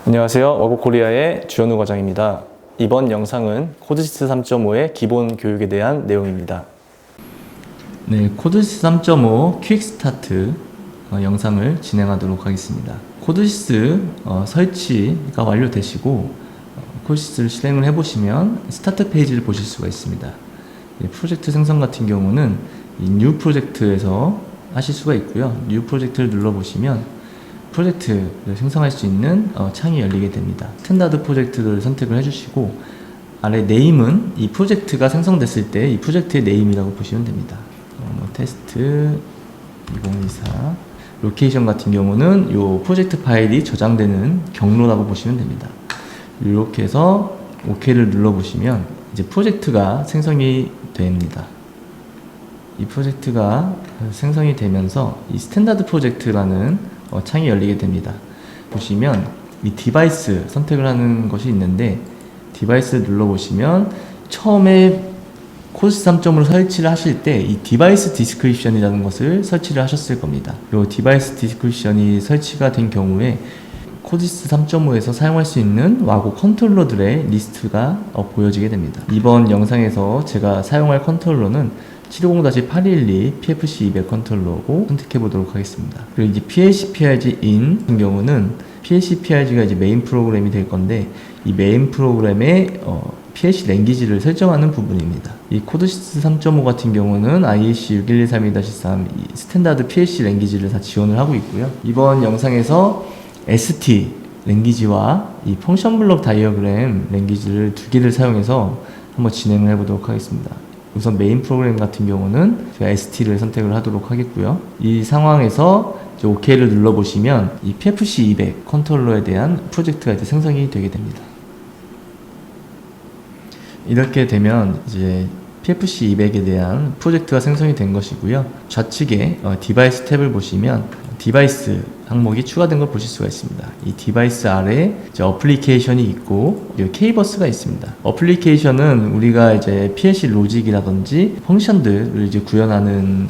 안녕하세요. 워크코리아의 주현우 과장입니다. 이번 영상은 코드시스 3.5의 기본 교육에 대한 내용입니다. 네, 코드시스 3.5 퀵스타트 영상을 진행하도록 하겠습니다. 코드시스 설치가 완료되시고 코드시스를 실행을 해보시면 스타트 페이지를 보실 수가 있습니다. 프로젝트 생성 같은 경우는 이 뉴 프로젝트에서 하실 수가 있고요. 뉴 프로젝트를 눌러보시면 프로젝트를 생성할 수 있는 창이 열리게 됩니다. 스탠다드 프로젝트를 선택을 해주시고 아래 네임은 이 프로젝트가 생성됐을 때 이 프로젝트의 네임이라고 보시면 됩니다. 테스트 2024 로케이션 같은 경우는 이 프로젝트 파일이 저장되는 경로라고 보시면 됩니다. 이렇게 해서 OK를 눌러보시면 이제 프로젝트가 생성이 됩니다. 이 프로젝트가 생성이 되면서 이 스탠다드 프로젝트라는 창이 열리게 됩니다. 보시면 이 디바이스 선택을 하는 것이 있는데 디바이스를 눌러보시면 처음에 코드시스 3.5를 설치를 하실 때 이 디바이스 디스크립션이라는 것을 설치를 하셨을 겁니다. 이 디바이스 디스크립션이 설치가 된 경우에 코드시스 3.5에서 사용할 수 있는 와고 컨트롤러들의 리스트가 보여지게 됩니다. 이번 영상에서 제가 사용할 컨트롤러는 750-812 PFC200 컨트롤러고 선택해 보도록 하겠습니다. 그리고 이제 PLC-PRG in 같은 경우는 PLC-PRG가 이제 메인 프로그램이 될 건데 이 메인 프로그램의 PLC 랭귀지를 설정하는 부분입니다. 이 코드시스 3.5 같은 경우는 IEC 6113-3 스탠다드 PLC 랭귀지를 다 지원을 하고 있고요. 이번 영상에서 ST 랭귀지와 이 펑션 블록 다이어그램 랭귀지를 두 개를 사용해서 한번 진행을 해보도록 하겠습니다. 우선 메인 프로그램 같은 경우는 제가 ST를 선택을 하도록 하겠고요. 이 상황에서 이제 OK를 눌러보시면 이 PFC200 컨트롤러에 대한 프로젝트가 이제 생성이 되게 됩니다. 이렇게 되면 이제 PFC200에 대한 프로젝트가 생성이 된 것이고요. 좌측에 디바이스 탭을 보시면 디바이스 항목이 추가된 걸 보실 수가 있습니다. 이 디바이스 아래에 이제 어플리케이션이 있고 K버스가 있습니다. 어플리케이션은 우리가 이제 PLC 로직이라든지 펑션들을 이제 구현하는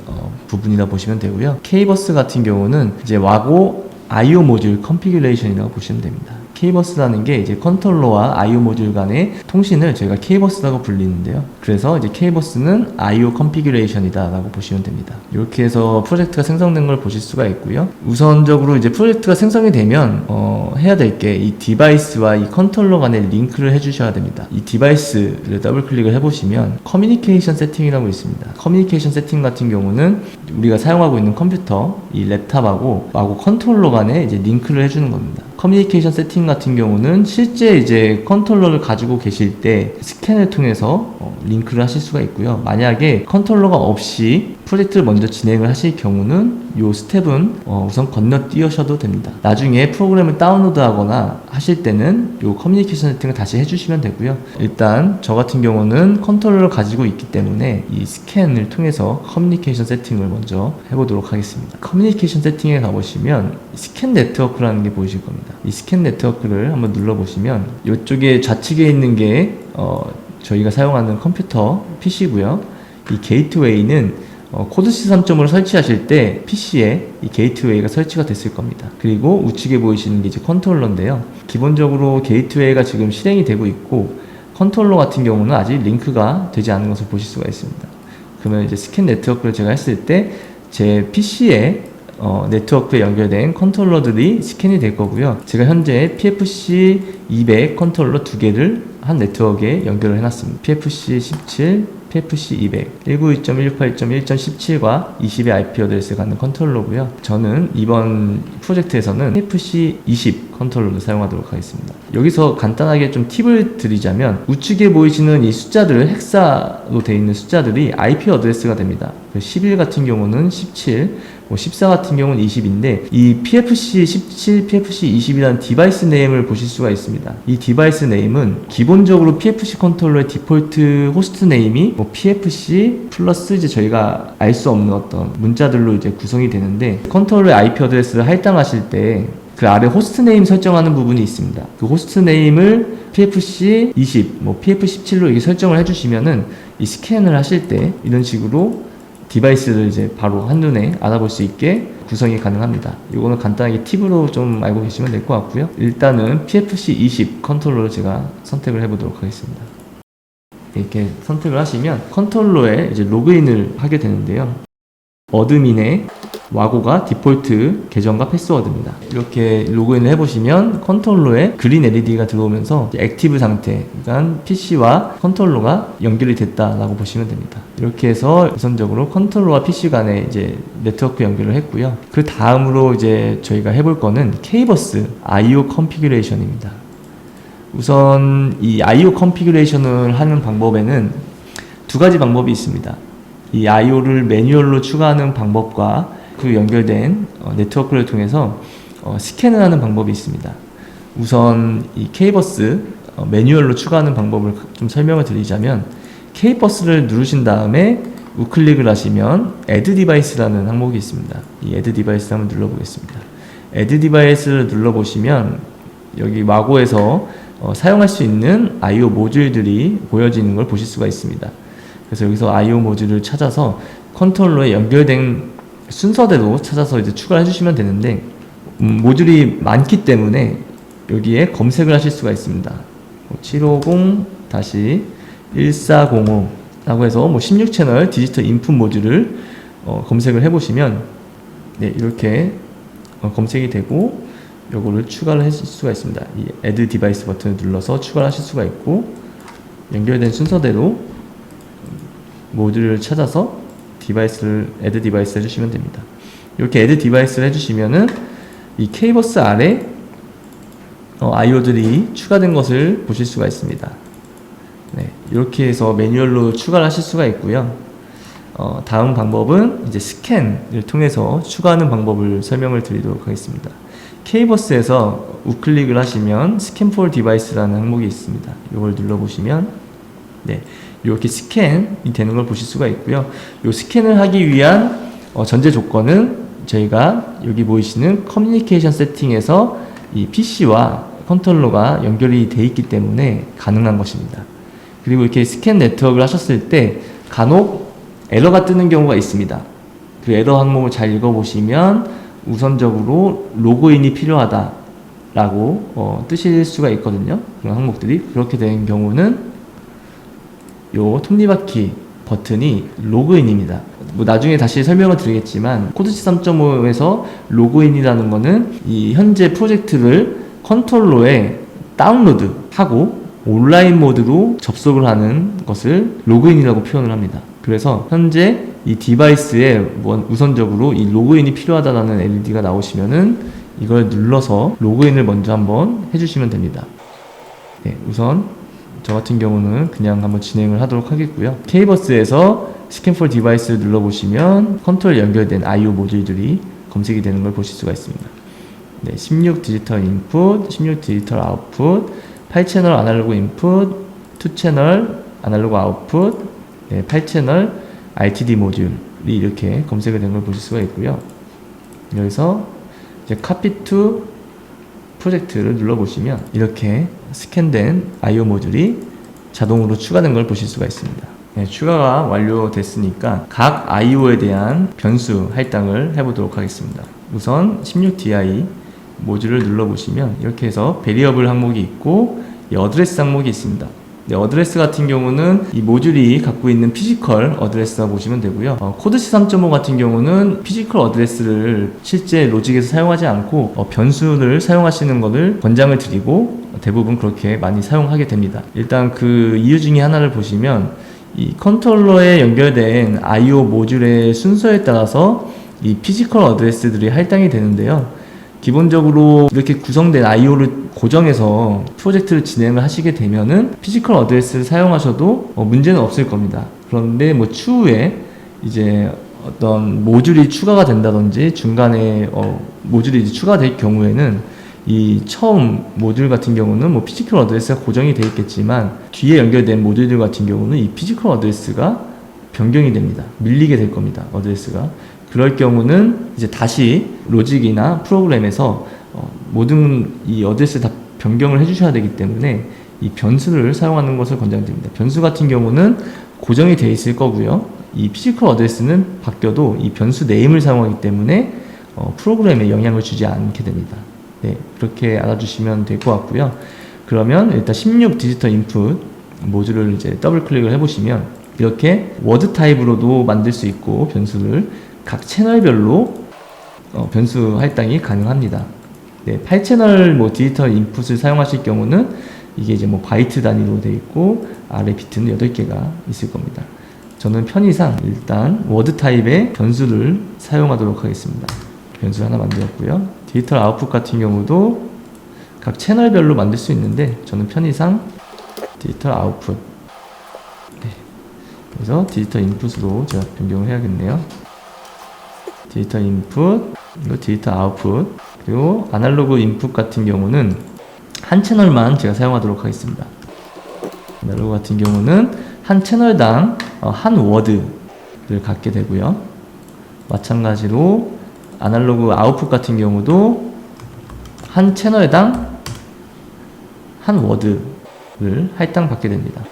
부분이라 보시면 되고요. K버스 같은 경우는 이제 와고 IO 모듈 컨피규레이션이라고 보시면 됩니다. K버스라는 게 이제 컨트롤러와 IO 모듈 간의 통신을 저희가 K버스라고 불리는데요. 그래서 이제 K버스는 IO 컨피규레이션이다 라고 보시면 됩니다. 이렇게 해서 프로젝트가 생성된 걸 보실 수가 있고요. 우선적으로 이제 프로젝트가 생성이 되면 해야 될 게 이 디바이스와 이 컨트롤러 간에 링크를 해주셔야 됩니다. 이 디바이스를 더블 클릭을 해보시면 커뮤니케이션 세팅이라고 있습니다. 커뮤니케이션 세팅 같은 경우는 우리가 사용하고 있는 컴퓨터, 이 랩탑하고 컨트롤러 간에 이제 링크를 해주는 겁니다. 커뮤니케이션 세팅 같은 경우는 실제 이제 컨트롤러를 가지고 계실 때 스캔을 통해서 링크를 하실 수가 있고요. 만약에 컨트롤러가 없이 프로젝트를 먼저 진행을 하실 경우는 이 스텝은 우선 건너뛰으셔도 됩니다. 나중에 프로그램을 다운로드 하거나 하실 때는 이 커뮤니케이션 세팅을 다시 해주시면 되고요. 일단 저 같은 경우는 컨트롤러를 가지고 있기 때문에 이 스캔을 통해서 커뮤니케이션 세팅을 먼저 해보도록 하겠습니다. 커뮤니케이션 세팅에 가보시면 스캔 네트워크라는 게 보이실 겁니다. 이 스캔 네트워크를 한번 눌러보시면 이쪽에 좌측에 있는 게 저희가 사용하는 컴퓨터 PC고요. 이 게이트웨이는 코드시스 3.5를 설치하실 때 PC에 이 게이트웨이가 설치가 됐을 겁니다. 그리고 우측에 보이시는 게 이제 컨트롤러인데요. 기본적으로 게이트웨이가 지금 실행이 되고 있고 컨트롤러 같은 경우는 아직 링크가 되지 않은 것을 보실 수가 있습니다. 그러면 이제 스캔 네트워크를 제가 했을 때 제 PC에 네트워크에 연결된 컨트롤러들이 스캔이 될 거고요. 제가 현재 PFC200 컨트롤러 두 개를 한 네트워크에 연결을 해놨습니다. PFC17, PFC200, 192.168.1.17과 20의 IP 어드레스를 갖는 컨트롤러고요. 저는 이번 프로젝트에서는 PFC20 컨트롤러를 사용하도록 하겠습니다. 여기서 간단하게 좀 팁을 드리자면 우측에 보이시는 이 숫자들, 헥사로 되어 있는 숫자들이 IP 어드레스가 됩니다. 11 같은 경우는 17, 14 같은 경우는 20인데 이 PFC17, PFC20이라는 디바이스 네임을 보실 수가 있습니다. 이 디바이스 네임은 기본적으로 PFC 컨트롤러의 디폴트 호스트 네임이 PFC 플러스 이제 저희가 알 수 없는 어떤 문자들로 이제 구성이 되는데 컨트롤러의 IP 어드레스를 할당하실 때 그 아래 호스트 네임 설정하는 부분이 있습니다. 그 호스트 네임을 PFC20, PFC17로 이렇게 설정을 해주시면은 이 스캔을 하실 때 이런 식으로 디바이스를 이제 바로 한눈에 알아볼 수 있게 구성이 가능합니다. 이거는 간단하게 팁으로 좀 알고 계시면 될 것 같고요. 일단은 PFC20 컨트롤러를 제가 선택을 해보도록 하겠습니다. 이렇게 선택을 하시면 컨트롤러에 이제 로그인을 하게 되는데요. 어드민의 와고가 디폴트 계정과 패스워드입니다. 이렇게 로그인을 해보시면 컨트롤러에 그린 LED가 들어오면서 액티브 상태, 그러니까 PC와 컨트롤러가 연결이 됐다라고 보시면 됩니다. 이렇게 해서 우선적으로 컨트롤러와 PC 간에 이제 네트워크 연결을 했고요. 그 다음으로 이제 저희가 해볼 거는 K버스 IO 컨피규레이션입니다. 우선 이 IO 컨피규레이션을 하는 방법에는 두 가지 방법이 있습니다. 이 IO를 매뉴얼로 추가하는 방법과 그 연결된 네트워크를 통해서 스캔을 하는 방법이 있습니다. 우선 이 K버스 매뉴얼로 추가하는 방법을 좀 설명을 드리자면, K버스를 누르신 다음에 우클릭을 하시면 Add Device라는 항목이 있습니다. 이 Add Device 한번 눌러보겠습니다. Add Device를 눌러보시면 여기 와고에서 사용할 수 있는 IO 모듈들이 보여지는 걸 보실 수가 있습니다. 그래서 여기서 IO 모듈을 찾아서 컨트롤러에 연결된 순서대로 찾아서 이제 추가를 해주시면 되는데, 모듈이 많기 때문에 여기에 검색을 하실 수가 있습니다. 750-1405 라고 해서 16채널 디지털 인풋 모듈을 검색을 해보시면 이렇게 검색이 되고 요거를 추가를 하실 수가 있습니다. 이 Add Device 버튼을 눌러서 추가를 하실 수가 있고, 연결된 순서대로 모듈을 찾아서 디바이스를 Add Device 해주시면 됩니다. 이렇게 Add Device를 해주시면은 이 K버스 아래 IO들이 추가된 것을 보실 수가 있습니다. 네, 이렇게 해서 매뉴얼로 추가를 하실 수가 있고요. 다음 방법은 이제 스캔을 통해서 추가하는 방법을 설명을 드리도록 하겠습니다. K버스에서 우클릭을 하시면 스캔 for 디바이스라는 항목이 있습니다. 이걸 눌러보시면 이렇게 스캔이 되는 걸 보실 수가 있고요. 이 스캔을 하기 위한 전제 조건은 저희가 여기 보이시는 커뮤니케이션 세팅에서 이 PC와 컨트롤러가 연결이 되어 있기 때문에 가능한 것입니다. 그리고 이렇게 스캔 네트워크를 하셨을 때 간혹 에러가 뜨는 경우가 있습니다. 그 에러 항목을 잘 읽어보시면 우선적으로 로그인이 필요하다라고 뜨실 수가 있거든요. 그런 항목들이 그렇게 된 경우는 요 톱니바퀴 버튼이 로그인입니다. 나중에 다시 설명을 드리겠지만 코드치 3.5에서 로그인이라는 거는 이 현재 프로젝트를 컨트롤러에 다운로드하고 온라인 모드로 접속을 하는 것을 로그인이라고 표현을 합니다. 그래서 현재 이 디바이스에 우선적으로 이 로그인이 필요하다라는 LED가 나오시면은 이걸 눌러서 로그인을 먼저 한번 해주시면 됩니다. 우선 저 같은 경우는 그냥 한번 진행을 하도록 하겠고요. K버스에서 스캔 for 디바이스를 눌러보시면 컨트롤 연결된 IO 모듈들이 검색이 되는 걸 보실 수가 있습니다. 16 디지털 인풋, 16 디지털 아웃풋, 8채널 아날로그 인풋, 2채널 아날로그 아웃풋, 8채널 RTD 모듈이 이렇게 검색이 된 걸 보실 수가 있고요. 여기서 이제 Copy to 프로젝트를 눌러보시면 이렇게 스캔된 IO 모듈이 자동으로 추가된 걸 보실 수가 있습니다. 추가가 완료됐으니까 각 IO에 대한 변수 할당을 해보도록 하겠습니다. 우선 16DI 모듈을 눌러보시면 이렇게 해서 베리어블 항목이 있고 이 어드레스 항목이 있습니다. 어드레스 같은 경우는 이 모듈이 갖고 있는 피지컬 어드레스라고 보시면 되고요. 코드시 3.5 같은 경우는 피지컬 어드레스를 실제 로직에서 사용하지 않고 변수를 사용하시는 것을 권장을 드리고 대부분 그렇게 많이 사용하게 됩니다. 일단 그 이유 중에 하나를 보시면 이 컨트롤러에 연결된 IO 모듈의 순서에 따라서 이 피지컬 어드레스들이 할당이 되는데요. 기본적으로 이렇게 구성된 IO를 고정해서 프로젝트를 진행을 하시게 되면은 피지컬 어드레스를 사용하셔도 문제는 없을 겁니다. 그런데 추후에 이제 어떤 모듈이 추가가 된다든지 중간에 모듈이 이제 추가될 경우에는 이 처음 모듈 같은 경우는 피지컬 어드레스가 고정이 되어 있겠지만 뒤에 연결된 모듈들 같은 경우는 이 피지컬 어드레스가 변경이 됩니다. 밀리게 될 겁니다. 어드레스가. 그럴 경우는 이제 다시 로직이나 프로그램에서 모든 이 어드레스를 다 변경을 해주셔야 되기 때문에 이 변수를 사용하는 것을 권장드립니다. 변수 같은 경우는 고정이 되어 있을 거고요. 이 피지컬 어드레스는 바뀌어도 이 변수 네임을 사용하기 때문에 프로그램에 영향을 주지 않게 됩니다. 네, 그렇게 알아주시면 될 것 같고요. 그러면 일단 16 디지털 인풋 모듈을 이제 더블 클릭을 해보시면 이렇게 워드 타입으로도 만들 수 있고 변수를 각 채널별로 변수 할당이 가능합니다. 네, 8채널 뭐 디지털 인풋을 사용하실 경우는 이게 이제 뭐 바이트 단위로 되어 있고 아래 비트는 8개가 있을 겁니다. 저는 편의상 일단 워드 타입의 변수를 사용하도록 하겠습니다. 변수 하나 만들었고요. 디지털 아웃풋 같은 경우도 각 채널별로 만들 수 있는데 저는 편의상 디지털 아웃풋, 네, 그래서 디지털 인풋으로 제가 변경을 해야겠네요. 디지털 인풋, 그리고 디지털 아웃풋, 그리고 아날로그 인풋 같은 경우는 한 채널만 제가 사용하도록 하겠습니다. 아날로그 같은 경우는 한 채널당 한 워드를 갖게 되고요. 마찬가지로 아날로그 아웃풋 같은 경우도 한 채널당 한 워드를 할당 받게 됩니다.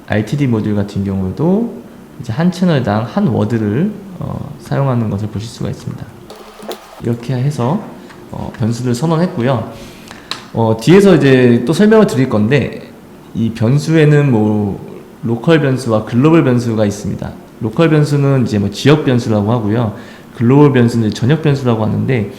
RTD 모듈 같은 경우도 이제 한 채널당 한 워드를 사용하는 것을 보실 수가 있습니다. 이렇게 해서 변수를 선언했고요. 뒤에서 이제 또 설명을 드릴 건데 이 변수에는 뭐 로컬 변수와 글로벌 변수가 있습니다. 로컬 변수는 이제 뭐 지역 변수라고 하고요. 글로벌 변수는 전역 변수라고 하는데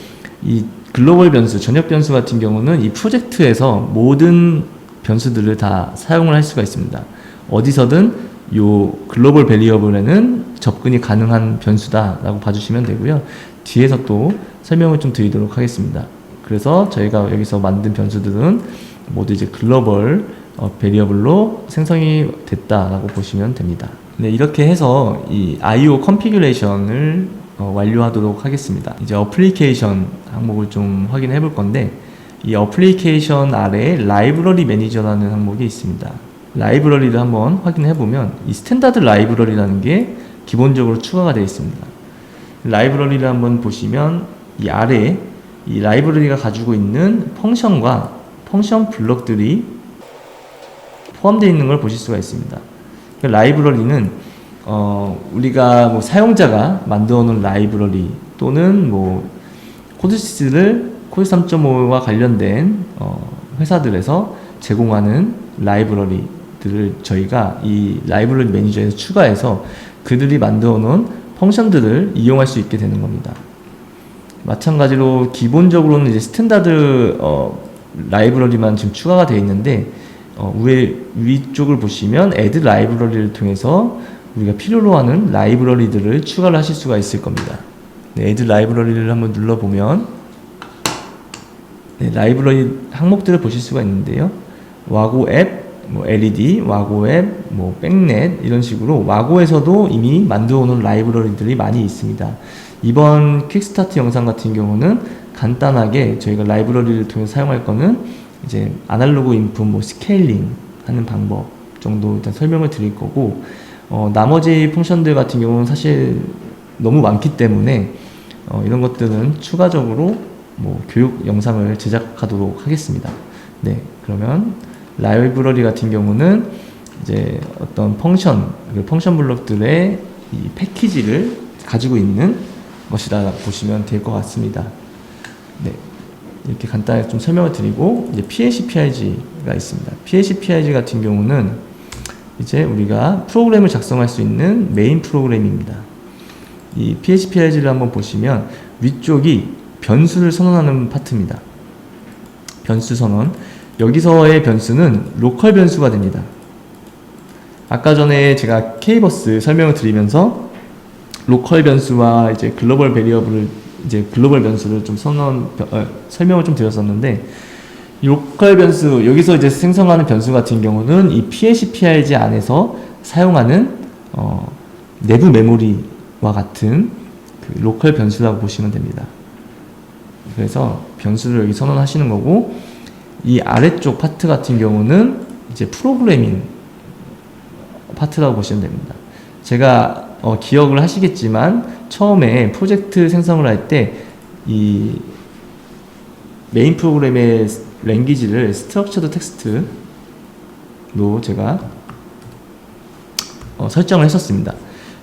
이 글로벌 변수, 전역 변수 같은 경우는 이 프로젝트에서 모든 변수들을 다 사용을 할 수가 있습니다. 어디서든 요 글로벌 베리어블에는 접근이 가능한 변수다라고 봐주시면 되고요. 뒤에서 또 설명을 좀 드리도록 하겠습니다. 그래서 저희가 여기서 만든 변수들은 모두 이제 글로벌 베리어블로 생성이 됐다라고 보시면 됩니다. 네, 이렇게 해서 이 IO 컨피규레이션을 완료하도록 하겠습니다. 이제 어플리케이션 항목을 좀 확인해 볼 건데 이 어플리케이션 아래에 라이브러리 매니저라는 항목이 있습니다. 라이브러리를 한번 확인해 보면 이 스탠다드 라이브러리라는 게 기본적으로 추가가 되어 있습니다. 라이브러리를 한번 보시면 이 아래에 이 라이브러리가 가지고 있는 펑션과 펑션 블록들이 포함되어 있는 걸 보실 수가 있습니다. 라이브러리는 우리가 뭐 사용자가 만들어 놓은 라이브러리 또는 뭐 코드시스를 코드 3.5와 관련된 회사들에서 제공하는 라이브러리들을 저희가 이 라이브러리 매니저에서 추가해서 그들이 만들어 놓은 펑션들을 이용할 수 있게 되는 겁니다. 마찬가지로 기본적으로는 이제 스탠다드 라이브러리만 지금 추가가 되어 있는데 위쪽을 보시면 add 라이브러리를 통해서 우리가 필요로 하는 라이브러리들을 추가를 하실 수가 있을 겁니다. 네, add 라이브러리를 한번 눌러보면 네, 라이브러리 항목들을 보실 수가 있는데요. 와고 앱, 뭐 LED, 와고 앱, 뭐 백넷 이런 식으로 와고에서도 이미 만들어 놓은 라이브러리들이 많이 있습니다. 이번 퀵스타트 영상 같은 경우는 간단하게 저희가 라이브러리를 통해서 사용할 거는 이제 아날로그 인풋, 뭐 스케일링 하는 방법 정도 일단 설명을 드릴 거고 나머지 펑션들 같은 경우는 사실 너무 많기 때문에 이런 것들은 추가적으로 뭐 교육 영상을 제작하도록 하겠습니다. 네, 그러면 라이브러리 같은 경우는 이제 어떤 펑션 블록들의 이 패키지를 가지고 있는 것이다 보시면 될 것 같습니다. 네, 이렇게 간단하게 좀 설명을 드리고 이제 PHPIG가 있습니다. PHPIG 같은 경우는 이제 우리가 프로그램을 작성할 수 있는 메인 프로그램입니다. 이 PHPIG를 한번 보시면 위쪽이 변수를 선언하는 파트입니다. 변수 선언. 여기서의 변수는 로컬 변수가 됩니다. 아까 전에 제가 K버스 설명을 드리면서 로컬 변수와 이제 글로벌 베리어블을 이제 글로벌 변수를 좀 설명을 좀 드렸었는데 이 로컬 변수 여기서 이제 생성하는 변수 같은 경우는 이 PHPIG 안에서 사용하는 내부 메모리와 같은 그 로컬 변수라고 보시면 됩니다. 그래서 변수를 여기 선언하시는 거고 이 아래쪽 파트 같은 경우는 이제 프로그래밍 파트라고 보시면 됩니다. 제가 기억을 하시겠지만 처음에 프로젝트 생성을 할 때 이 메인 프로그램의 랭귀지를 스트럭처드 텍스트로 제가 설정을 했었습니다.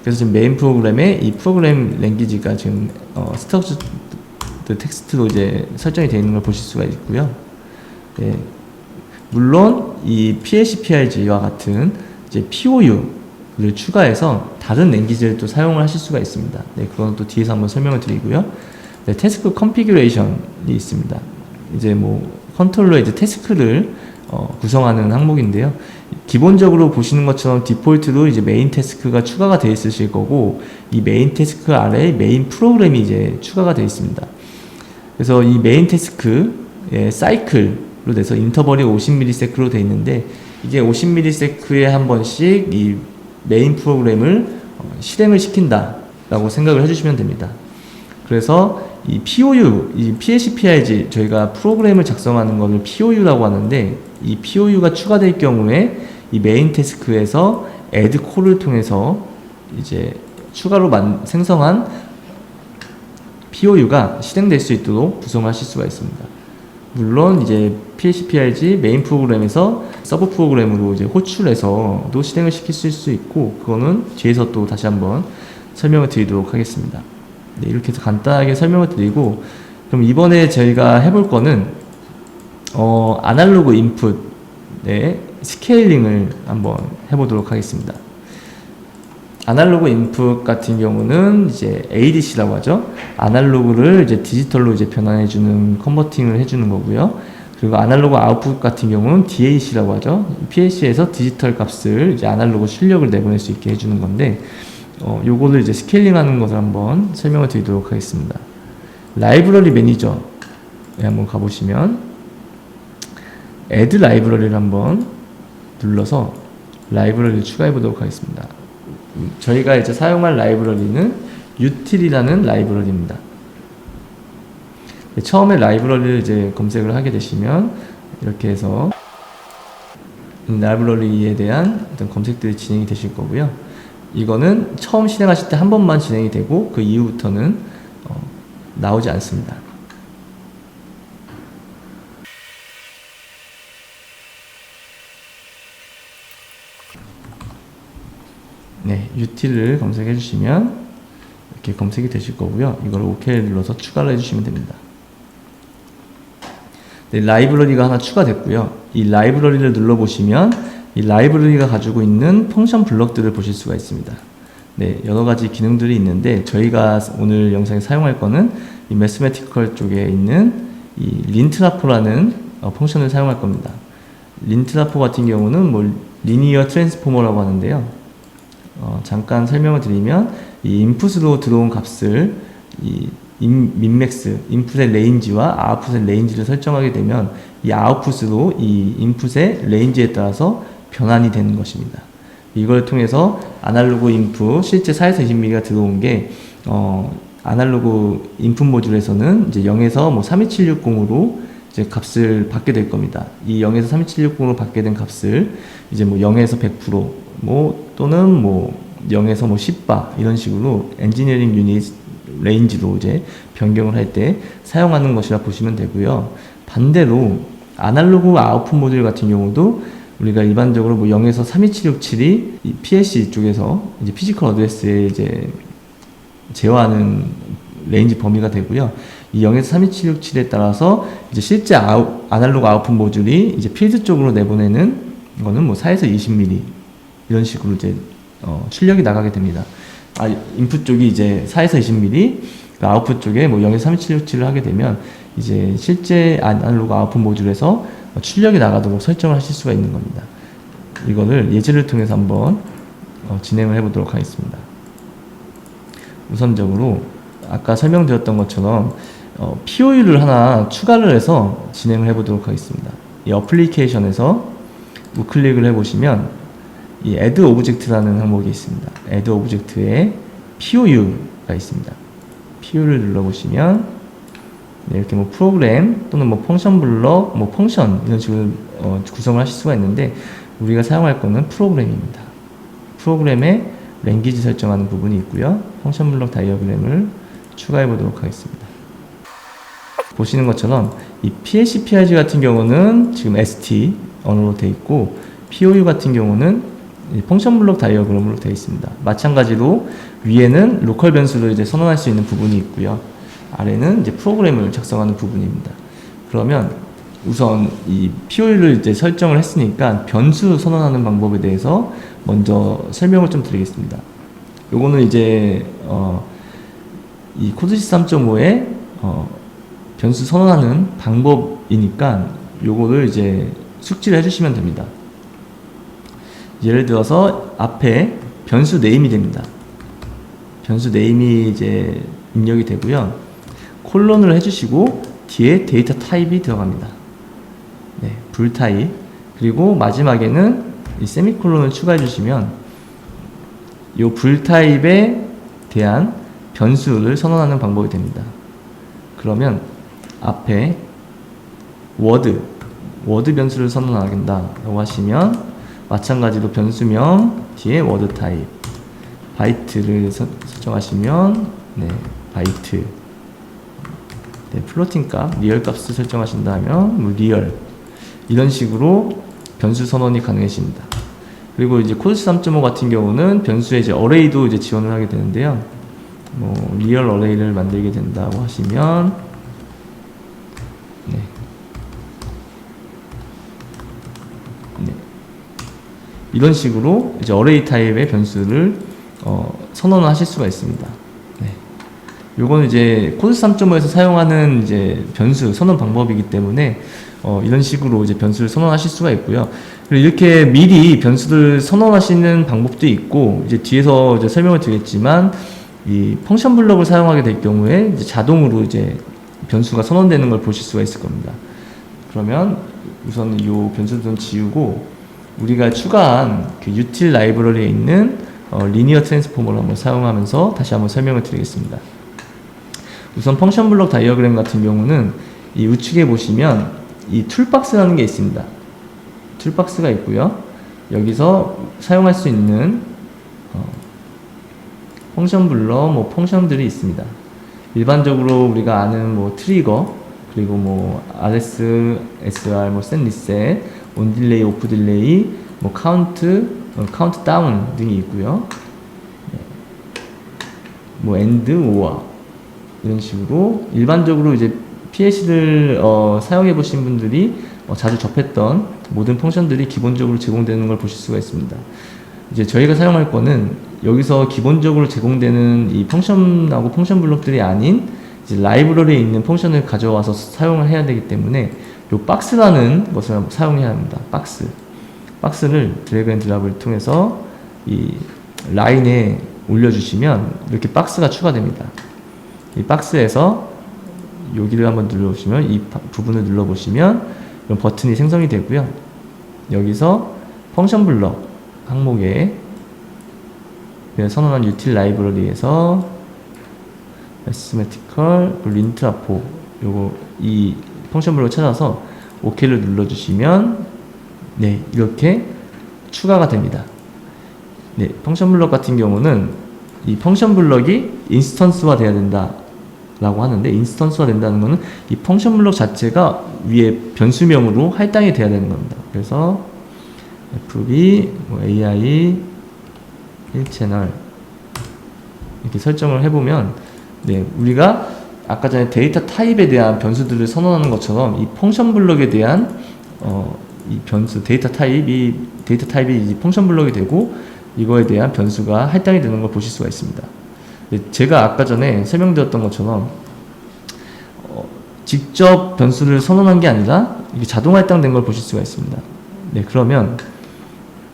그래서 지금 메인 프로그램에 이 프로그램 랭귀지가 지금 스트럭처드 텍스트로 이제 설정이 되어 있는 걸 보실 수가 있고요. 네. 물론 이 PHPRG와 같은 이제 POU를 추가해서 다른 랭귀지를 또 사용을 하실 수가 있습니다. 네, 그건 또 뒤에서 한번 설명을 드리고요. 네, 태스크 컨피규레이션이 있습니다. 이제 뭐 컨트롤러 이제 태스크를 구성하는 항목인데요. 기본적으로 보시는 것처럼 디폴트로 이제 메인 태스크가 추가가 되어 있으실 거고, 이 메인 태스크 아래에 메인 프로그램이 이제 추가가 되어 있습니다. 그래서 이 메인 태스크의 사이클로 돼서 인터벌이 50ms로 되어 있는데, 이게 50ms에 한 번씩 이 메인 프로그램을 실행을 시킨다라고 생각을 해주시면 됩니다. 그래서 이 POU, 이 PHPRG, 저희가 프로그램을 작성하는 것을 POU라고 하는데, 이 POU가 추가될 경우에 이 메인 태스크에서 add 콜을 통해서 이제 추가로 생성한 POU가 실행될 수 있도록 구성하실 수가 있습니다. 물론 이제 PHPRG 메인 프로그램에서 서브 프로그램으로 이제 호출해서도 실행을 시킬 수 있고, 그거는 뒤에서 또 다시 한번 설명을 드리도록 하겠습니다. 네, 이렇게 해서 간단하게 설명을 드리고, 그럼 이번에 저희가 해볼 거는 아날로그 인풋의 스케일링을 한번 해보도록 하겠습니다. 아날로그 인풋 같은 경우는 이제 ADC라고 하죠. 아날로그를 이제 디지털로 이제 변환해주는 컨버팅을 해주는 거고요. 그리고 아날로그 아웃풋 같은 경우는 DAC라고 하죠. PLC에서 디지털 값을 이제 아날로그 출력을 내보낼 수 있게 해주는 건데, 요거를 이제 스케일링하는 것을 한번 설명을 드리도록 하겠습니다. 라이브러리 매니저에 한번 가보시면 add 라이브러리를 한번 눌러서 라이브러리를 추가해 보도록 하겠습니다. 저희가 이제 사용할 라이브러리는 util이라는 라이브러리입니다. 처음에 라이브러리를 이제 검색을 하게 되시면 이렇게 해서 라이브러리에 대한 어떤 검색들이 진행이 되실 거고요. 이거는 처음 실행하실 때 한 번만 진행이 되고 그 이후부터는 나오지 않습니다. 네, util을 검색해 주시면 이렇게 검색이 되실 거고요. 이걸 OK를 눌러서 추가를 해주시면 됩니다. 네, 라이브러리가 하나 추가됐고요. 이 라이브러리를 눌러보시면 이 라이브러리가 가지고 있는 펑션 블럭들을 보실 수가 있습니다. 네, 여러 가지 기능들이 있는데 저희가 오늘 영상에 사용할 거는 이 매스매티컬 쪽에 있는 이 린트라포라는 펑션을 사용할 겁니다. 린트라포 같은 경우는 뭐 리니어 트랜스포머라고 하는데요. 잠깐 설명을 드리면 이 인풋으로 들어온 값을 이 민맥스, 인풋의 레인지와 아웃풋의 레인지를 설정하게 되면 이 아웃풋으로 이 인풋의 레인지에 따라서 변환이 되는 것입니다. 이걸 통해서 아날로그 인풋, 실제 4에서 20mm가 들어온 게 아날로그 인풋 모듈에서는 이제 0에서 뭐 32760으로 이제 값을 받게 될 겁니다. 이 0에서 32760으로 받게 된 값을 이제 뭐 0에서 100%, 뭐 또는 뭐 0에서 뭐 10바 이런 식으로 엔지니어링 유닛 레인지로 이제 변경을 할 때 사용하는 것이라 보시면 되고요. 반대로 아날로그 아웃풋 모듈 같은 경우도 우리가 일반적으로 뭐 0에서 32767이 이 PLC 쪽에서 이제 피지컬 어드레스에 이제 제어하는 레인지 범위가 되고요. 이 0에서 32767에 따라서 이제 실제 아날로그 아웃풋 모듈이 이제 필드 쪽으로 내보내는 거는 뭐 4에서 20mm 이런 식으로 이제 출력이 나가게 됩니다. 인풋 쪽이 이제 4에서 20mm, 아웃풋 쪽에 뭐 0에서 32767을 하게 되면 이제 실제 아날로그 아웃풋 모듈에서 출력이 나가도록 설정을 하실 수가 있는 겁니다. 이거를 예제를 통해서 한번 진행을 해보도록 하겠습니다. 우선적으로 아까 설명드렸던 것처럼 POU를 하나 추가를 해서 진행을 해보도록 하겠습니다. 이 어플리케이션에서 우클릭을 해보시면 이 add object라는 항목이 있습니다. add object에 POU가 있습니다. POU를 눌러보시면 네, 이렇게 뭐 프로그램 또는 뭐 펑션 블럭, 뭐 펑션 이런 식으로 구성을 하실 수가 있는데 우리가 사용할 거는 프로그램입니다. 프로그램에 랭귀지 설정하는 부분이 있고요. 펑션 블럭 다이어그램을 추가해 보도록 하겠습니다. 보시는 것처럼 이 PHPRG 같은 경우는 지금 ST 언어로 되어 있고 POU 같은 경우는 이 펑션 블록 다이어그램으로 되어 있습니다. 마찬가지로 위에는 로컬 변수를 이제 선언할 수 있는 부분이 있고요. 아래는 이제 프로그램을 작성하는 부분입니다. 그러면 우선 이 POU를 이제 설정을 했으니까 변수 선언하는 방법에 대해서 먼저 설명을 좀 드리겠습니다. 요거는 이제 이 코드시 3.5의 변수 선언하는 방법이니까 요거를 이제 숙지를 해주시면 됩니다. 예를 들어서 앞에 변수 네임이 됩니다. 변수 네임이 이제 입력이 되고요. 콜론을 해주시고 뒤에 데이터 타입이 들어갑니다. 네, 불 타입. 그리고 마지막에는 이 세미콜론을 추가해 주시면 이 불 타입에 대한 변수를 선언하는 방법이 됩니다. 그러면 앞에 워드 변수를 선언하겠다라고 하시면 마찬가지로 변수명 뒤에 워드 타입 바이트를 설정하시면 네, 바이트 네, 플로팅 값, 리얼 값을 설정하신다면 뭐 리얼 이런 식으로 변수 선언이 가능해집니다. 그리고 이제 코드시 3.5 같은 경우는 변수에 이제 어레이도 이제 지원을 하게 되는데요. 뭐 리얼 어레이를 만들게 된다고 하시면 네. 네. 이런 식으로 이제 어레이 타입의 변수를 선언을 하실 수가 있습니다. 네. 요거는 이제 코드시 3.5에서 사용하는 이제 변수 선언 방법이기 때문에 이런 식으로 이제 변수를 선언하실 수가 있고요. 그리고 이렇게 미리 변수를 선언하시는 방법도 있고, 이제 뒤에서 이제 설명을 드리겠지만, 이 펑션 블럭을 사용하게 될 경우에 이제 자동으로 이제 변수가 선언되는 걸 보실 수가 있을 겁니다. 그러면 우선 이 변수들은 지우고, 우리가 추가한 그 util 라이브러리에 있는 리니어 트랜스포머를 한번 사용하면서 다시 한번 설명을 드리겠습니다. 우선 펑션 블럭 다이어그램 같은 경우는 이 우측에 보시면 이 툴박스라는 게 있습니다. 툴박스가 있고요. 여기서 사용할 수 있는 펑션 블럭 뭐 펑션들이 있습니다. 일반적으로 우리가 아는 뭐 트리거 그리고 뭐 RS, SR, 뭐 set reset, on delay, off delay, 뭐 count, count down 등이 있고요. 뭐 end, or 이런 식으로 일반적으로 이제 PLC를 사용해 보신 분들이 자주 접했던 모든 펑션들이 기본적으로 제공되는 걸 보실 수가 있습니다. 이제 저희가 사용할 거는 여기서 기본적으로 제공되는 이 펑션하고 펑션 블록들이 아닌 이제 라이브러리에 있는 펑션을 가져와서 사용을 해야 되기 때문에 이 박스라는 것을 사용해야 합니다. 박스를 드래그 앤 드랍을 통해서 이 라인에 올려주시면 이렇게 박스가 추가됩니다. 이 박스에서 여기를 한번 눌러보시면 이 부분을 눌러보시면 이런 버튼이 생성이 되고요. 여기서 펑션 블럭 항목에 선언한 util 라이브러리에서 mathematical lintrapo 요거 이 펑션 블럭을 찾아서 OK를 눌러주시면 네 이렇게 추가가 됩니다. 네 펑션 블럭 같은 경우는 이 펑션 블럭이 인스턴스화 돼야 된다 라고 하는데 인스턴스화 된다는 것은 이 펑션 블럭 자체가 위에 변수명으로 할당이 돼야 되는 겁니다. 그래서 fb 뭐 ai 1채널 이렇게 설정을 해보면 네 우리가 아까 전에 데이터 타입에 대한 변수들을 선언하는 것처럼 이 펑션 블럭에 대한 이 변수 데이터 타입이 이 펑션 블럭이 되고 이거에 대한 변수가 할당이 되는 걸 보실 수가 있습니다. 제가 아까 전에 설명드렸던 것처럼 직접 변수를 선언한 게 아니라 이게 자동 할당된 걸 보실 수가 있습니다. 네, 그러면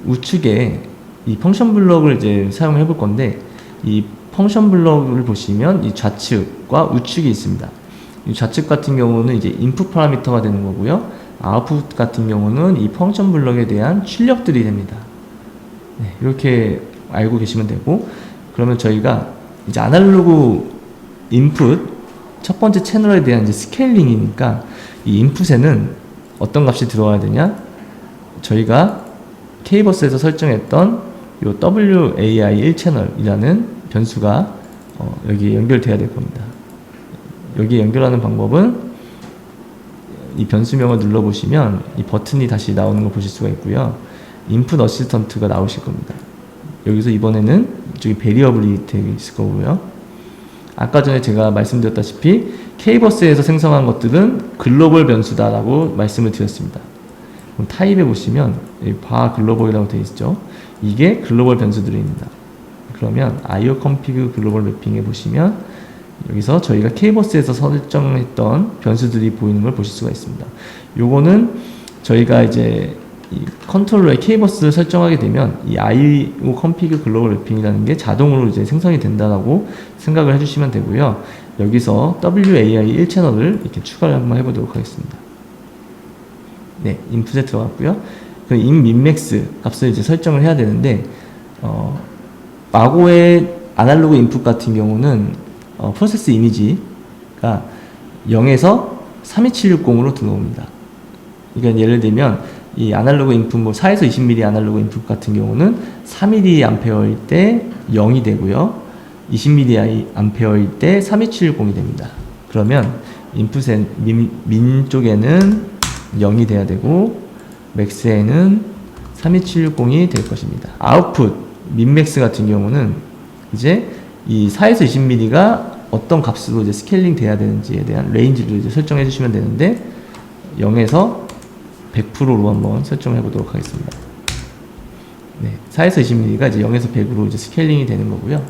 우측에 이 펑션 블럭을 이제 사용해 볼 건데 이 펑션 블럭을 보시면 이 좌측과 우측이 있습니다. 이 좌측 같은 경우는 이제 인풋 파라미터가 되는 거고요. 아웃풋 같은 경우는 이 펑션 블럭에 대한 출력들이 됩니다. 네, 이렇게 알고 계시면 되고 그러면 저희가 이제 아날로그 인풋 첫 번째 채널에 대한 이제 스케일링이니까 이 인풋에는 어떤 값이 들어와야 되냐? 저희가 K버스에서 설정했던 요 WAI 1채널이라는 변수가 여기에 연결돼야 될 겁니다. 여기에 연결하는 방법은 이 변수명을 눌러보시면 이 버튼이 다시 나오는 걸 보실 수가 있고요. input 어시스턴트가 나오실 겁니다. 여기서 이번에는 이쪽에 베리어블이 되어 있을 거고요. 아까 전에 제가 말씀드렸다시피 K버스에서 생성한 것들은 글로벌 변수다라고 말씀을 드렸습니다. 그럼 타입에 보시면 바 글로벌이라고 되어 있죠. 이게 글로벌 변수들입니다. 그러면 IO config 글로벌 맵핑에 보시면 여기서 저희가 K버스에서 설정했던 변수들이 보이는 걸 보실 수가 있습니다. 요거는 저희가 이제 이 컨트롤러의 K버스를 설정하게 되면 이 IO config 글로벌 맵핑이라는 게 자동으로 이제 생성이 된다라고 생각을 해주시면 되고요. 여기서 WAI 1채널을 이렇게 추가를 한번 해보도록 하겠습니다. 네, 인풋에 들어갔고요. 그 inminmax 값을 이제 설정을 해야 되는데, 마고의 아날로그 인풋 같은 경우는 프로세스 이미지가 0에서 32760으로 들어옵니다. 그러니까 예를 들면 이 아날로그 인풋 4에서 20mm 아날로그 인풋 같은 경우는 4mA일 때 0이 되고요. 20mA일 때 32760이 됩니다. 그러면 인풋의 민 쪽에는 0이 돼야 되고 맥스에는 32760이 될 것입니다. 아웃풋 민맥스 같은 경우는 이제 이 4에서 20mm가 어떤 값으로 이제 스케일링 돼야 되는지에 대한 레인지를 이제 설정해 주시면 되는데 0에서 100%로 한번 설정해 보도록 하겠습니다. 네, 4에서 20mm가 이제 0에서 100으로 이제 스케일링이 되는 거고요.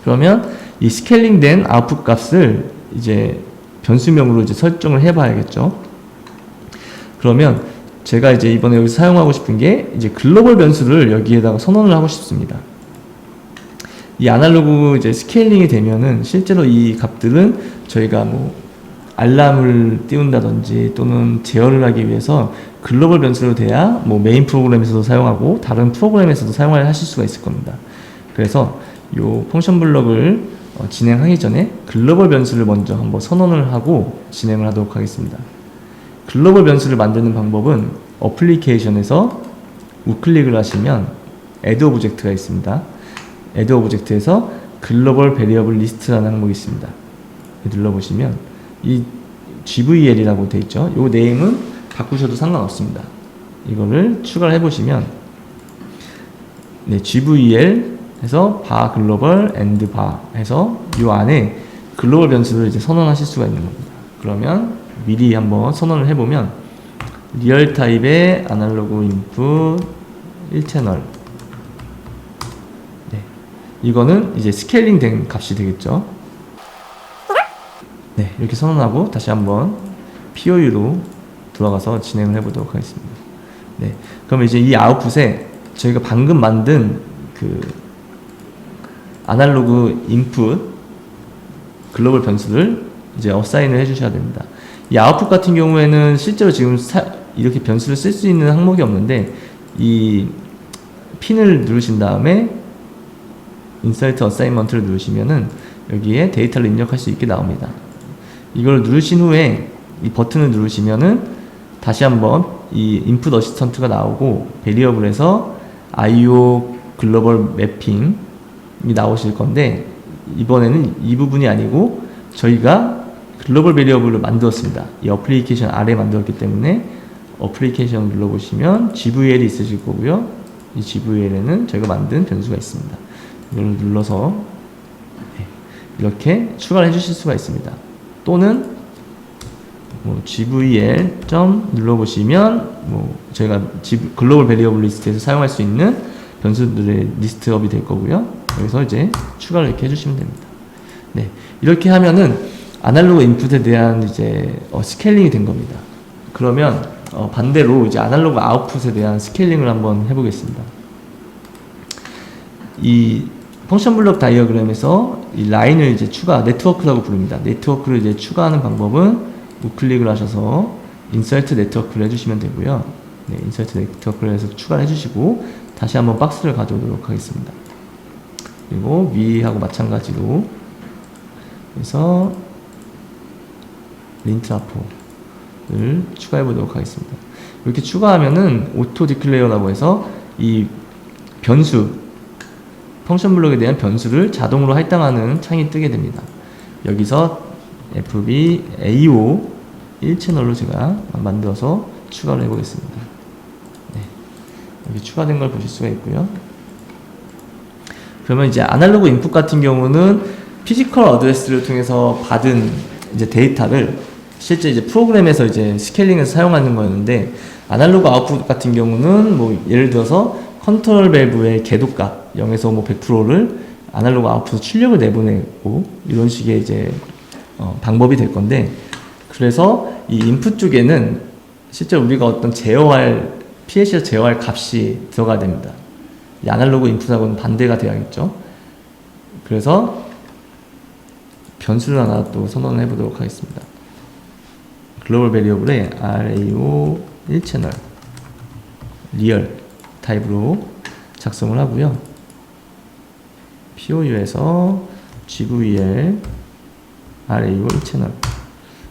그러면 이 스케일링 된 아웃풋 값을 이제 변수명으로 이제 설정을 해 봐야겠죠. 그러면 제가 이제 이번에 여기서 사용하고 싶은 게 이제 글로벌 변수를 여기에다가 선언을 하고 싶습니다. 이 아날로그 이제 스케일링이 되면은 실제로 이 값들은 저희가 뭐 알람을 띄운다든지 또는 제어를 하기 위해서 글로벌 변수로 돼야 뭐 메인 프로그램에서도 사용하고 다른 프로그램에서도 사용을 하실 수가 있을 겁니다. 그래서 요 펑션 블럭을 진행하기 전에 글로벌 변수를 먼저 한번 선언을 하고 진행을 하도록 하겠습니다. 글로벌 변수를 만드는 방법은 어플리케이션에서 우클릭을 하시면 add 오브젝트가 있습니다. add 오브젝트에서 글로벌 베리어블 리스트라는 항목이 있습니다. 눌러보시면 이 GVL이라고 되어 있죠. 이 네임은 바꾸셔도 상관없습니다. 이거를 추가를 해보시면 네, GVL 해서 바 글로벌 and 바 해서 이 안에 글로벌 변수를 이제 선언하실 수가 있는 겁니다. 그러면 미리 한번 선언을 해보면 리얼 타입의 아날로그 인풋 1채널 네, 이거는 이제 스케일링 된 값이 되겠죠. 네, 이렇게 선언하고 다시 한번 POU로 들어가서 진행을 해보도록 하겠습니다. 네, 그럼 이제 이 아웃풋에 저희가 방금 만든 그 아날로그 인풋 글로벌 변수를 이제 어사인을 해주셔야 됩니다. 이 아웃풋 같은 경우에는 실제로 지금 이렇게 변수를 쓸 수 있는 항목이 없는데 이 핀을 누르신 다음에 인서트 어사인먼트를 누르시면은 여기에 데이터를 입력할 수 있게 나옵니다. 이걸 누르신 후에 이 버튼을 누르시면은 다시 한번 이 인풋 어시스턴트가 나오고 베리어블에서 IO 글로벌 매핑이 나오실 건데 이번에는 이 부분이 아니고 저희가 글로벌 베리어블을 만들었습니다. 이 어플리케이션 아래 만들었기 때문에 어플리케이션 눌러보시면 GVL이 있으실 거고요. 이 GVL에는 저희가 만든 변수가 있습니다. 이걸 눌러서 이렇게 추가를 해주실 수가 있습니다. 또는 뭐 GVL 눌러보시면 뭐 저희가 글로벌 베리어블 리스트에서 사용할 수 있는 변수들의 리스트업이 될 거고요. 여기서 이제 추가를 이렇게 해주시면 됩니다. 네, 이렇게 하면은 아날로그 인풋에 대한 이제 스케일링이 된 겁니다. 그러면 반대로 이제 아날로그 아웃풋에 대한 스케일링을 한번 해보겠습니다. 이 펑션 블록 다이어그램에서 이 라인을 이제 네트워크라고 부릅니다. 네트워크를 이제 추가하는 방법은 우클릭을 하셔서 인서트 네트워크를 해주시면 되고요. 네, 인서트 네트워크를 해서 추가를 해주시고 다시 한번 박스를 가져오도록 하겠습니다. 그리고 위하고 마찬가지로 그래서 린트라포를 추가해 보도록 하겠습니다. 이렇게 추가하면은 오토 디클레어라고 해서 이 변수 펑션 블록에 대한 변수를 자동으로 할당하는 창이 뜨게 됩니다. 여기서 FB AO 1채널로 제가 만들어서 추가를 해보겠습니다. 네. 여기 추가된 걸 보실 수가 있고요. 그러면 이제 아날로그 인풋 같은 경우는 피지컬 어드레스를 통해서 받은 이제 데이터를 실제 이제 프로그램에서 이제 스케일링해서 사용하는 거였는데, 아날로그 아웃풋 같은 경우는 뭐 예를 들어서 컨트롤 밸브의 궤도값 0에서 뭐 100%를 아날로그 아웃풋 출력을 내보내고 이런 식의 이제 방법이 될 건데, 그래서 이 인풋 쪽에는 실제 우리가 어떤 제어할 PLC에서 제어할 값이 들어가야 됩니다. 이 아날로그 인풋하고는 반대가 돼야겠죠. 그래서 변수를 하나 또 선언을 해보도록 하겠습니다. 글로벌 베리어블에 RAO 1채널 리얼 타입으로 작성을 하고요. POU에서 GVL RAO 1채널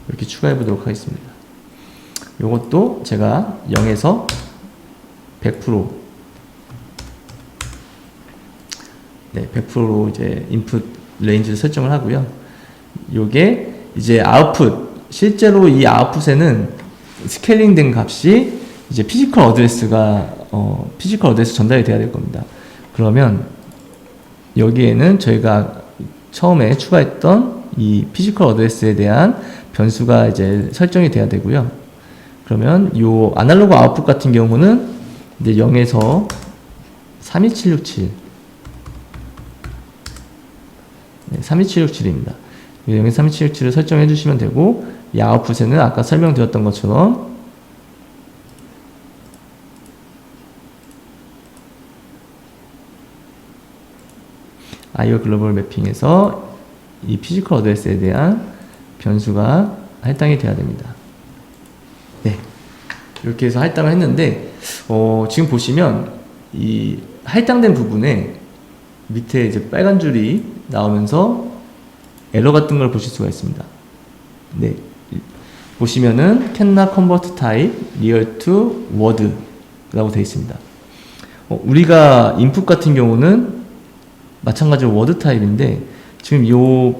이렇게 추가해 보도록 하겠습니다. 요것도 제가 0에서 100% 네, 100%로 이제 인풋 레인지를 설정을 하고요. 요게 이제 아웃풋, 실제로 이 아웃풋에는 스케일링 된 값이 이제 피지컬 어드레스가 피지컬 어드레스 전달이 돼야 될 겁니다. 그러면 여기에는 저희가 처음에 추가했던 이 피지컬 어드레스에 대한 변수가 이제 설정이 돼야 되고요. 그러면 요 아날로그 아웃풋 같은 경우는 이제 0에서 32767 네, 32767입니다. 0에서 32767을 설정해 주시면 되고, 이 아웃풋에는 아까 설명드렸던 것처럼 IO 글로벌 매핑에서 이 피지컬 어드레스에 대한 변수가 할당이 돼야 됩니다. 네, 이렇게 해서 할당을 했는데 지금 보시면 이 할당된 부분에 밑에 이제 빨간 줄이 나오면서 에러 같은 걸 보실 수가 있습니다. 네, 보시면은 cannot convert type real to word 라고 되어 있습니다. 우리가 인풋 같은 경우는 마찬가지로 워드 타입인데, 지금 이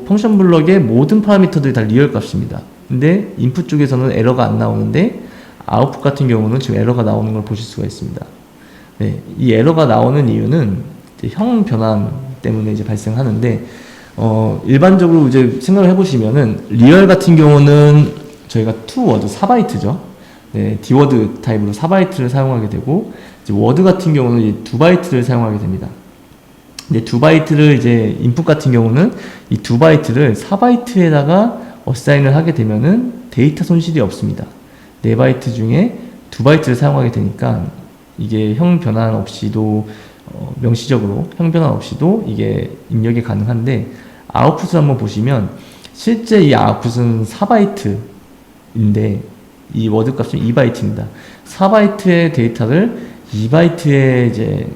펑션 블럭의 모든 파라미터들이 다 리얼 값입니다. 근데 인풋 쪽에서는 에러가 안 나오는데, 아웃풋 같은 경우는 지금 에러가 나오는 걸 보실 수가 있습니다. 네, 이 에러가 나오는 이유는 형 변환 때문에 이제 발생하는데, 일반적으로 이제 생각을 해보시면은, 리얼 같은 경우는 저희가 2워드 4바이트죠. 네, D워드 타입으로 4바이트를 사용하게 되고, 이제 워드 같은 경우는 이제 2바이트를 사용하게 됩니다. 근데 2바이트를 이제 인풋 같은 경우는 이 2바이트를 4바이트에다가 어사인을 하게 되면은 데이터 손실이 없습니다. 4바이트 중에 2바이트를 사용하게 되니까 이게 형 변환 없이도 명시적으로 형 변환 없이도 이게 입력이 가능한데, 아웃풋을 한번 보시면 실제 이 아웃풋은 4바이트인데 이 워드 값은 2바이트입니다. 4바이트의 데이터를 2바이트의 이제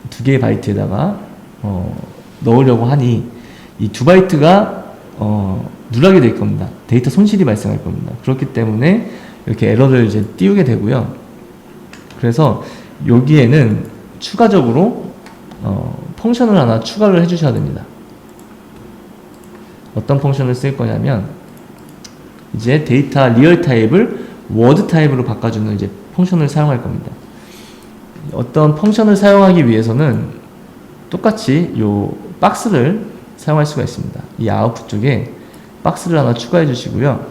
두 개의 바이트에다가 넣으려고 하니 이 2바이트가 누락이 될 겁니다. 데이터 손실이 발생할 겁니다. 그렇기 때문에 이렇게 에러를 이제 띄우게 되고요. 그래서 여기에는 추가적으로 펑션을 하나 추가를 해주셔야 됩니다. 어떤 펑션을 쓸 거냐면, 이제 데이터 리얼 타입을 워드 타입으로 바꿔주는 이제 펑션을 사용할 겁니다. 어떤 펑션을 사용하기 위해서는 똑같이 요 박스를 사용할 수가 있습니다. 이 아웃풋 쪽에 박스를 하나 추가해 주시고요.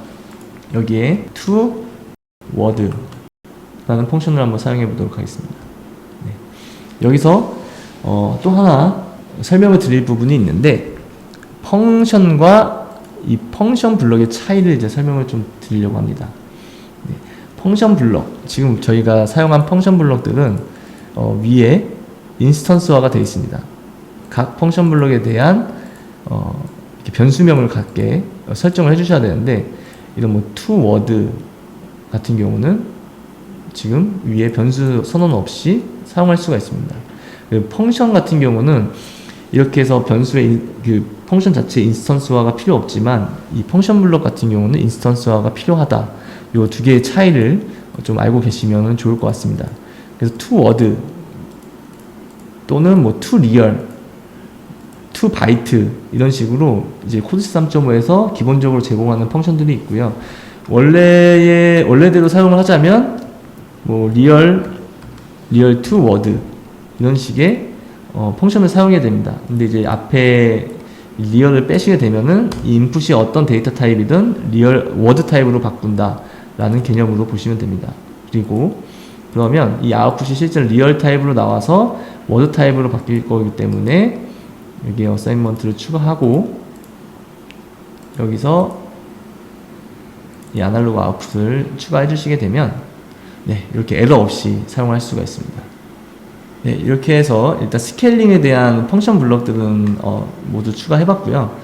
여기에 to word 라는 펑션을 한번 사용해 보도록 하겠습니다. 네. 여기서 또 하나 설명을 드릴 부분이 있는데, 펑션과 이 펑션 블럭의 차이를 이제 설명을 좀 드리려고 합니다. 네. 펑션 블럭, 지금 저희가 사용한 펑션 블럭들은 위에 인스턴스화가 되어 있습니다. 각 펑션 블럭에 대한 이렇게 변수명을 갖게 설정을 해주셔야 되는데, 이런 뭐 toWord 같은 경우는 지금 위에 변수 선언 없이 사용할 수가 있습니다. 펑션 같은 경우는 이렇게 해서 변수의 그 펑션 자체 인스턴스화가 필요 없지만, 이 펑션 블럭 같은 경우는 인스턴스화가 필요하다. 요 두 개의 차이를 좀 알고 계시면 좋을 것 같습니다. 그래서 toWord 또는 뭐 toReal, toByte 이런 식으로 이제 코드스 3.5에서 기본적으로 제공하는 펑션들이 있고요. 원래대로 사용을 하자면 뭐 real 리얼 투 워드 이런 식의 펑션을 사용해야 됩니다. 근데 이제 앞에 리얼을 빼시게 되면은 이 인풋이 어떤 데이터 타입이든 리얼 워드 타입으로 바꾼다 라는 개념으로 보시면 됩니다. 그리고 그러면 이 아웃풋이 실제로 리얼 타입으로 나와서 워드 타입으로 바뀔 거기 때문에 여기에 어사인먼트를 추가하고 여기서 이 아날로그 아웃풋을 추가해 주시게 되면 네, 이렇게 에러 없이 사용할 수가 있습니다. 네, 이렇게 해서 일단 스케일링에 대한 펑션 블럭들은 모두 추가해 봤고요.